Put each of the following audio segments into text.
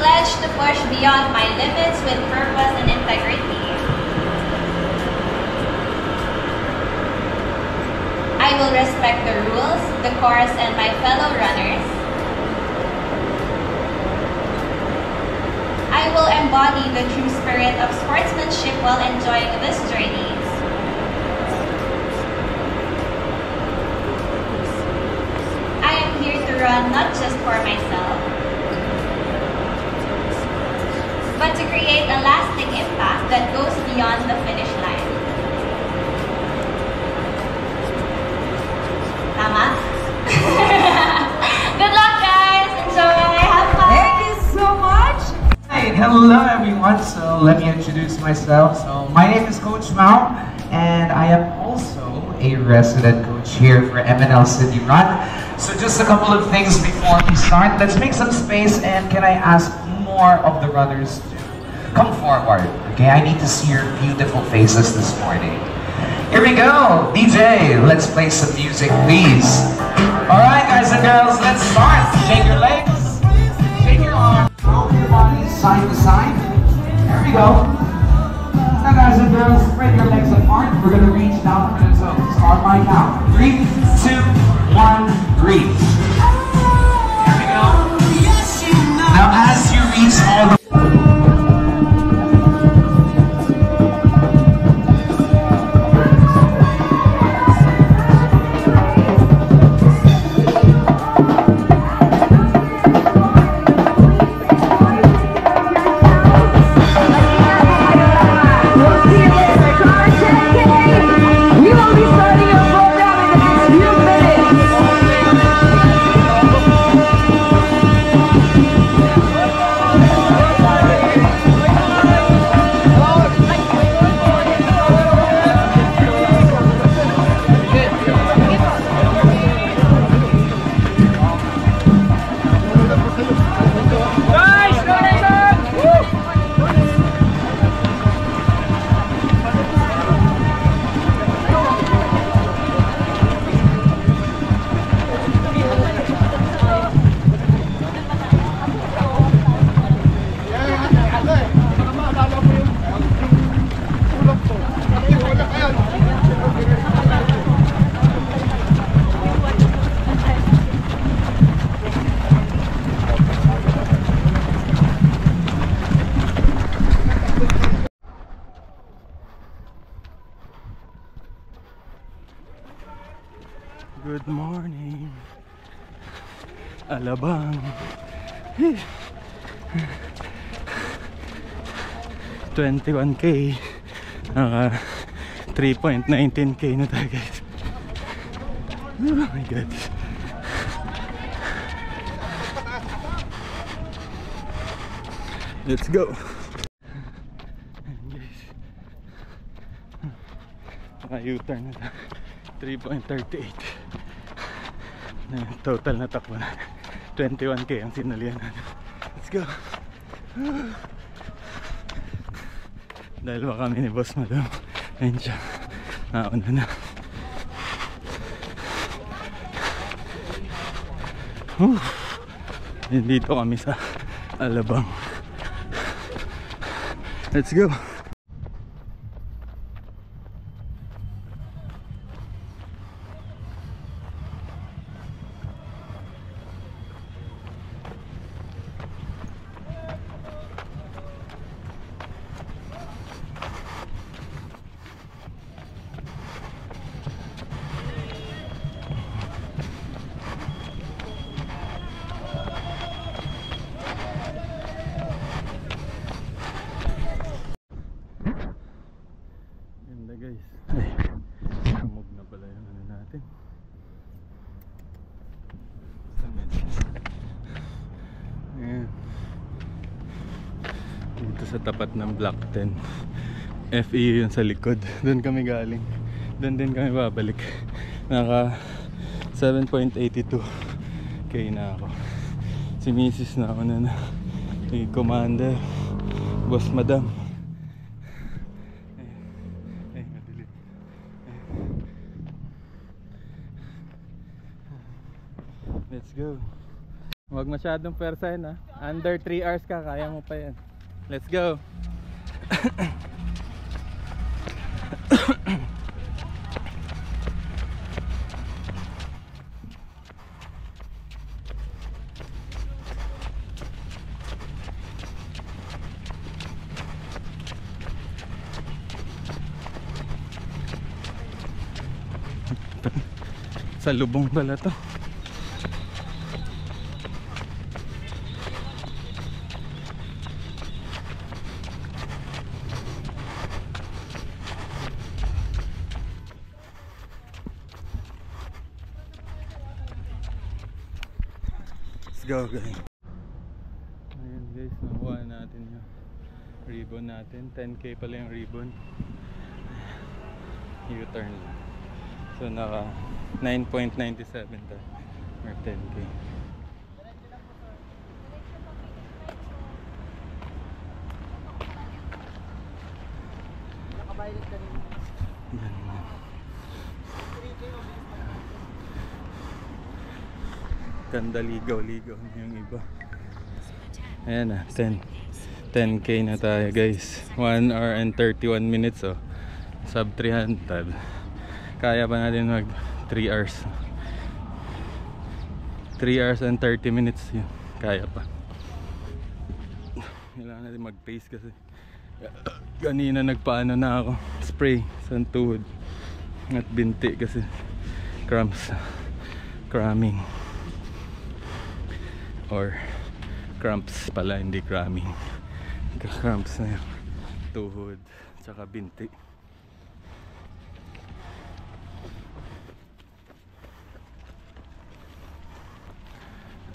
Pledge to push beyond my limits with purpose and integrity. I will respect the rules, the course, and my fellow runners. I will embody the true spirit of sportsmanship while enjoying this journey. I am here to run not just for myself, but to create a lasting impact that goes beyond the finish line. Tama? Good luck, guys! Enjoy! Have fun! Thank you so much! Hey, hello everyone. So let me introduce myself. So my name is Coach Mao, and I am also a resident coach here for MNL City Run. So just a couple of things before we start. Let's make some space, and can I ask more of the runners to come forward? Okay, I need to see your beautiful faces this morning. Here we go, DJ. Let's play some music, please. All right, guys and girls, let's start. Shake your legs, shake your arms, roll your body side to side. There we go. Now, guys and girls, spread your legs apart. We're gonna reach down for the toes. On my count, 3, 2, 1, reach. Here we go. Now, as you reach all the Good morning, Alabang. 21K, naka 3.19K na tayo, guys. Oh my God. Let's go. Guys, naka U-turn na tayo. 3.38 total na takbo na. 21K ang sinalihan natin. Let's go. Dahil baka kami ni Boss Madam, ayun siya, nauna na. Dito kami sa Alabang. Let's go. sa tapat ng Block 10. FEU yun sa likod. Doon kami galing. Doon din kami babalik. Naka 7.82 K na ako. Si Mrs. na ako na si Commander, Boss Madam. Madilim. Let's go. Huwag masyadong persahin ha. Under 3 hours ka, kaya mo pa yan. Let's go. Sa lubong pala to. Let's go guys. Ayan guys, nakuha natin yung ribbon natin. 10K pala yung ribbon. U-turn lang. So naka 9.97 tayo or 10K. Nakabayad ka rin. Ganda, ligaw-ligaw na yung iba. Ayan na, 10K na tayo guys. 1 hour and 31 minutes oh. Sub 300. Kaya pa natin mag 3 hours. 3 hours and 30 minutes yun. Kaya pa. Kailangan natin mag-pace kasi kanina nagpaano na ako. Spray sa tuhod at binti kasi cramps. Cramming. Or cramps pala, hindi cramming. Cramps na yung tuhod tsaka binti.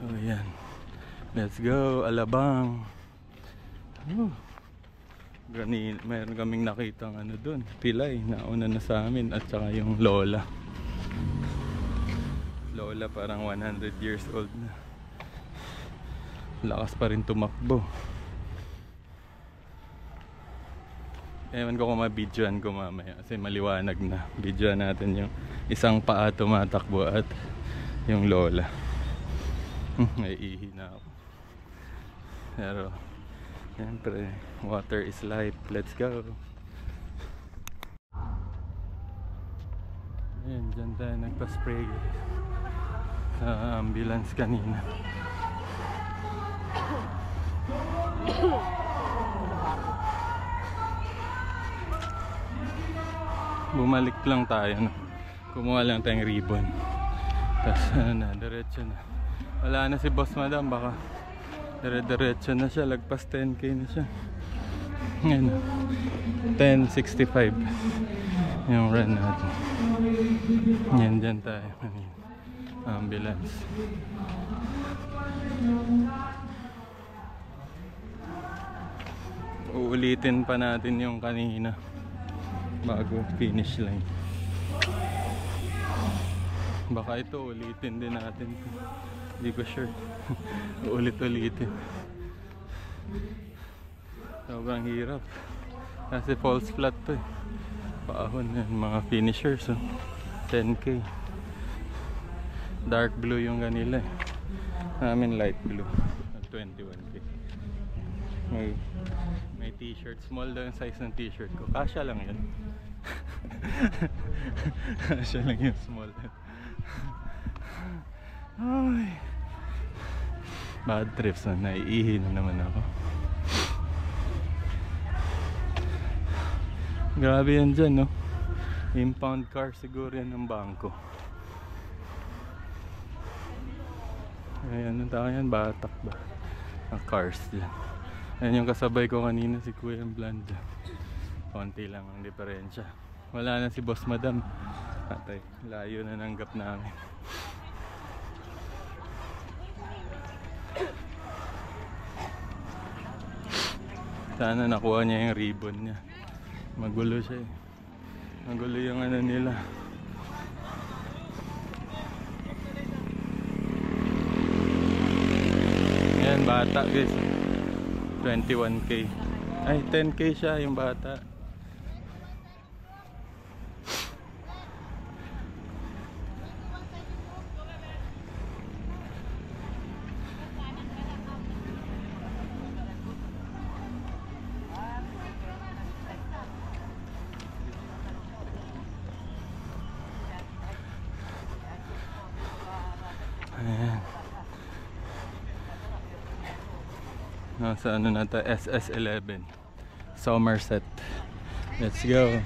Oh yan. Let's go, Alabang. Mayroon kaming nakitang ano dun, pilay, nauna na sa amin. At saka yung lola. Lola parang 100 years old na. Lakas pa rin tumakbo. Ewan ko kung mabidyoan ko mamaya kasi maliwanag na. Bidyoan natin yung isang paa tumatakbo at yung lola. Naiihi na ako. Pero siyempre, water is life. Let's go. Ayan, dyan tayo nagpa-spray sa ambulance kanina. Bumalik lang tayo, no? Kumuha lang tayong ribbon. Tapos ano na, diretso na. Wala na si Boss Madam, baka dire-diretso na siya, lagpas 10K na siya. Ngayon, 10.65 yung run natin. Yan, dyan tayo. Ambulance. Uulitin pa natin yung kanina bago finish line. Baka ito ulitin din natin. Hindi ko sure. Ulit-ulitin. Sobrang hirap kasi false flat to eh. Paahon yan, mga finishers so. 10K. Dark blue yung kanila eh. Namin light blue. 21K. May t-shirt. Small daw yung size ng t-shirt ko. Kasya lang yun. Kasya lang yung small. Ay, bad trips na. Naiihi na naman ako. Grabe yan dyan, no? Impound car siguro yan ng bangko. Ayan, ang tao yan, batak ba? Ang cars dyan. Ayan yung kasabay ko kanina, si Kuya Bland. Konti lang ang diferensya. Wala na si Boss Madam. Atay, layo na nanggap namin. Sana nakuha niya yung ribbon niya. Magulo siya eh. Magulo yung ano nila. Ayan, bata guys. 21K. Ay, 10K siya yung bata. Ayan. Nasa ano na ito? SS11 Somerset. Let's go.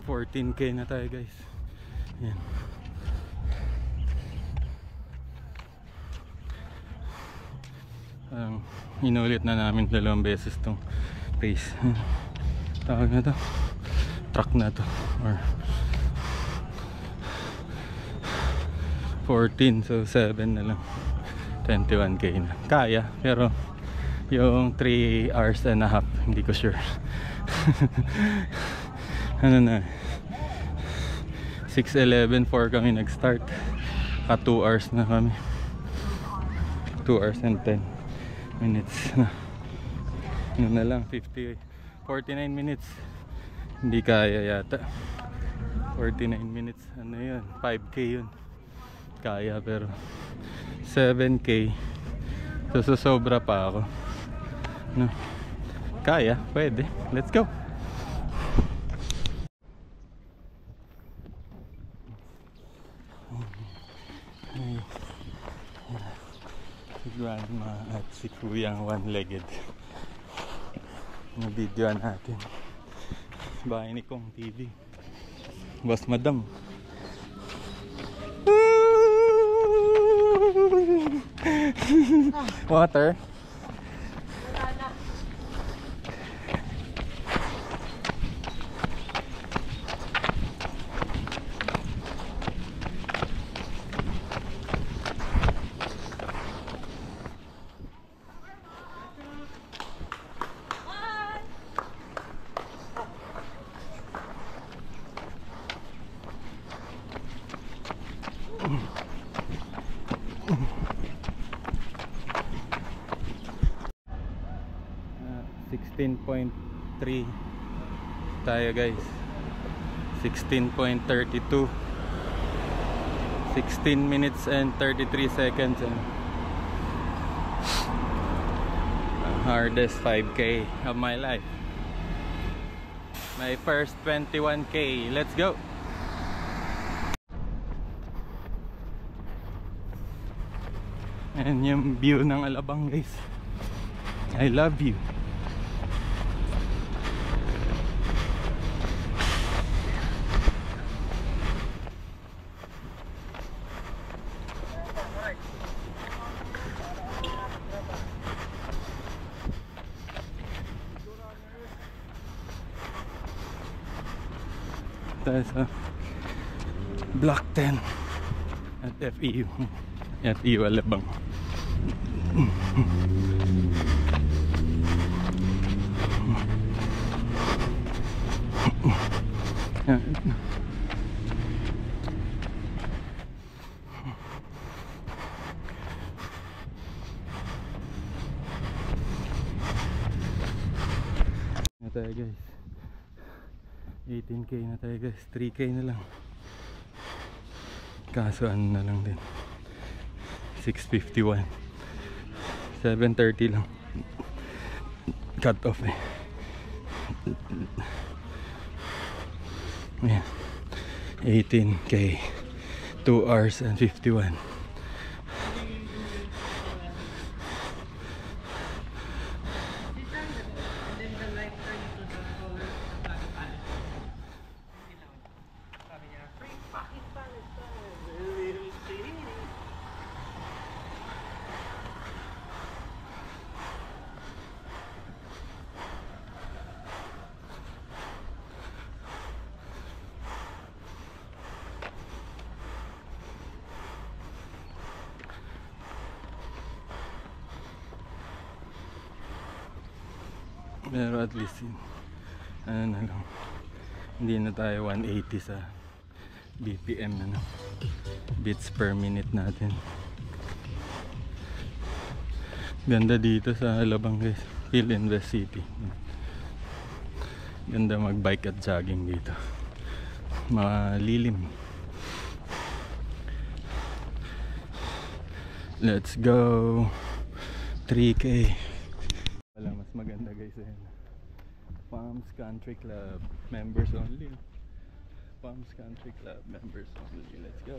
14K na tayo guys. Ayan. Inulit na namin 2 beses tong pace. Tawag na to, truck na to, or 14, so 7 na lang. 21K na. Kaya, pero yung 3 hours and a half, hindi ko sure. Ano na, 6:11, 4 kami nag-start. 2 hours na kami. 2 hours and 10 minutes na. Ano na lang, 49 minutes. Hindi kaya yata. 49 minutes, ano yun, 5K yun. Kaya, pero 7K, so susobra pa ako. No. Kaya, pwede. Let's go. Si Grandma at si Kuyang one-legged. Nabidyoan natin. Bahay ni Kong TV. Boss Madam. Water. Uh, 16.3 tayo guys. 16.32. 16 minutes and 33 seconds. Hardest 5K of my life. My first 21K. Let's go. And yung view ng Alabang guys. I love you. Tayo sa Block 10 at FEU. FEU Alabang. Na tayo guys. 18K na tayo guys. 3K na lang. Kaso ano na lang din. 6:51. 7:30 lang. Cut off eh. Ayan. 18K. 2 hours and 51. Pero at least ano na lang, hindi na tayo 180 sa BPM, ano, beats per minute natin. Ganda dito sa Alabang guys, Philinvest City. Ganda mag bike at jogging dito, malilim. Let's go 3K. Wala mas maganda guys, Palms Country Club members only. Palms Country Club members only. Let's go.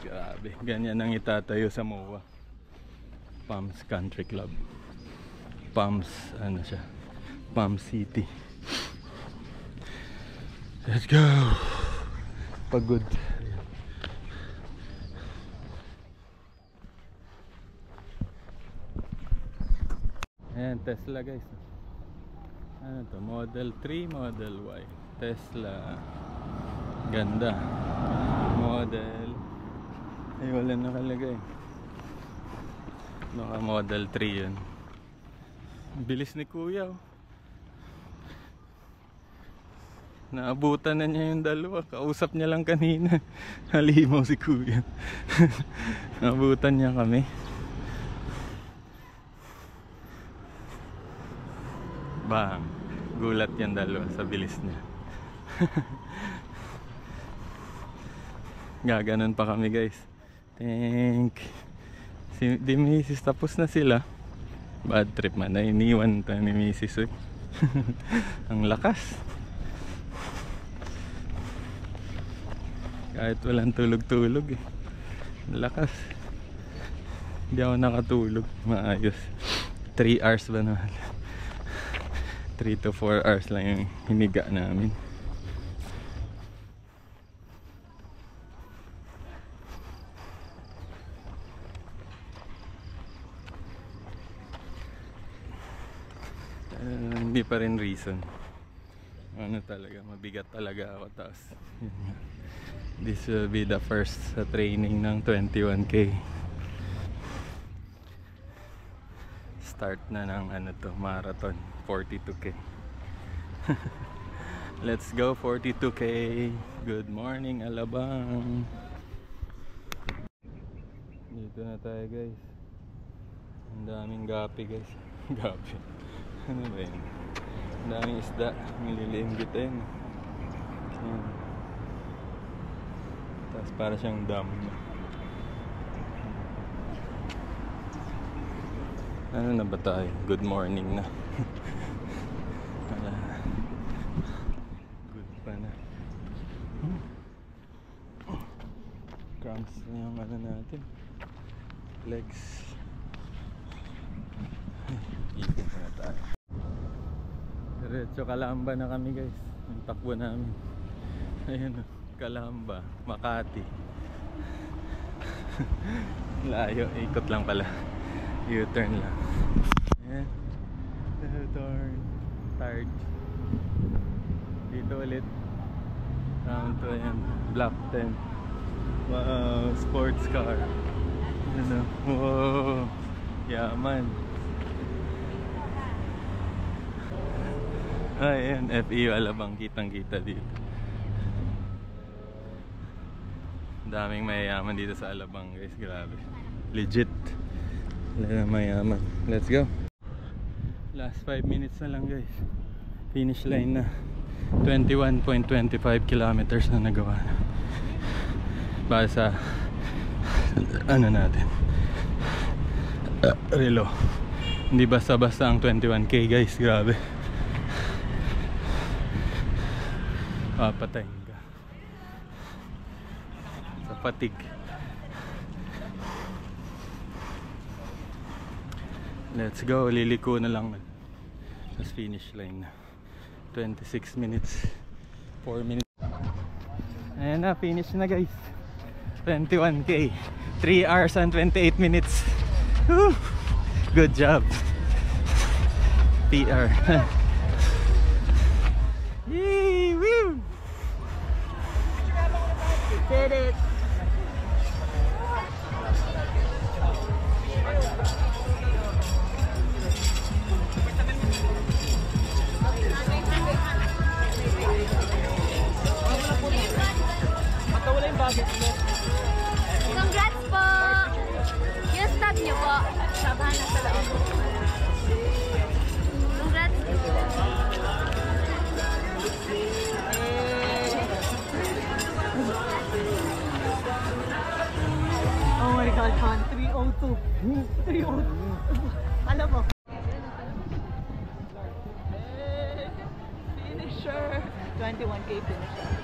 Grabe, ganyan ang itatayo sa MOA. Palms Country Club. Palms, ano siya? Palm City. Let's go. Pagod. Ayan, Tesla guys. Ano to? Model 3, Model Y. Tesla. Ganda. Model. Ay, wala nakalagay. Baka Model 3 yun. Bilis ni Kuya, oh. Naabutan na niya yung dalawa. Kausap niya lang kanina. Halimaw si Kuya. Naabutan niya kami. Bang. Gulat yung dalawa sa bilis niya. Gaganon pa kami guys. Si Mrs. tapos na sila. Bad trip man. Iniwan tayo ni Mrs. Ang lakas. Kahit walang tulog-tulog eh. Lakas. Hindi ako nakatulog. Maayos. 3 hours ba naman? 3 to 4 hours lang yung hiniga namin. Hindi pa rin reason. Ano talaga, mabigat talaga ako. Tapos this will be the first sa training ng 21K. Start na ng ano to, marathon 42K. Let's go 42K. Good morning Alabang. Dito na tayo guys. Ang daming gapi guys. Gapi. Ano ba yun? Ang daming isda. Nililinggit yun. Tapos para siyang dam. Ano na ba tayo? Good morning na. Wala. Good pa na. Cramps na yung ano natin. Legs. Ikot na tayo. Diretso Calamba na kami guys. Ang takbo namin. Ayun, Calamba, Makati. Layo, ikot lang pala. U-turn lang. Ayan. U-turn. Tired. Dito ulit. Round 2 yan. Block 10. Wow, sports car. Ano? Wow. Yaman. Ayan, FEU Alabang, kitang-kita dito. Daming mayayaman dito sa Alabang guys, grabe. Legit. Mayaman. Let's go. Last 5 minutes na lang guys. Finish line na. 21.25 kilometers na nagawa na. Para sa ano natin. Relo. Hindi basta-basta ang 21K guys, grabe. Papatayin ka sa fatigue. Let's go, liliko na lang. Tapos finish line na. 26 minutes, 4 minutes. Ayan na, finish na guys. 21K, 3 hours and 28 minutes. Woo! Good job. PR. Yee, woo! Did it. Alam mo. Finisher. 21K finisher.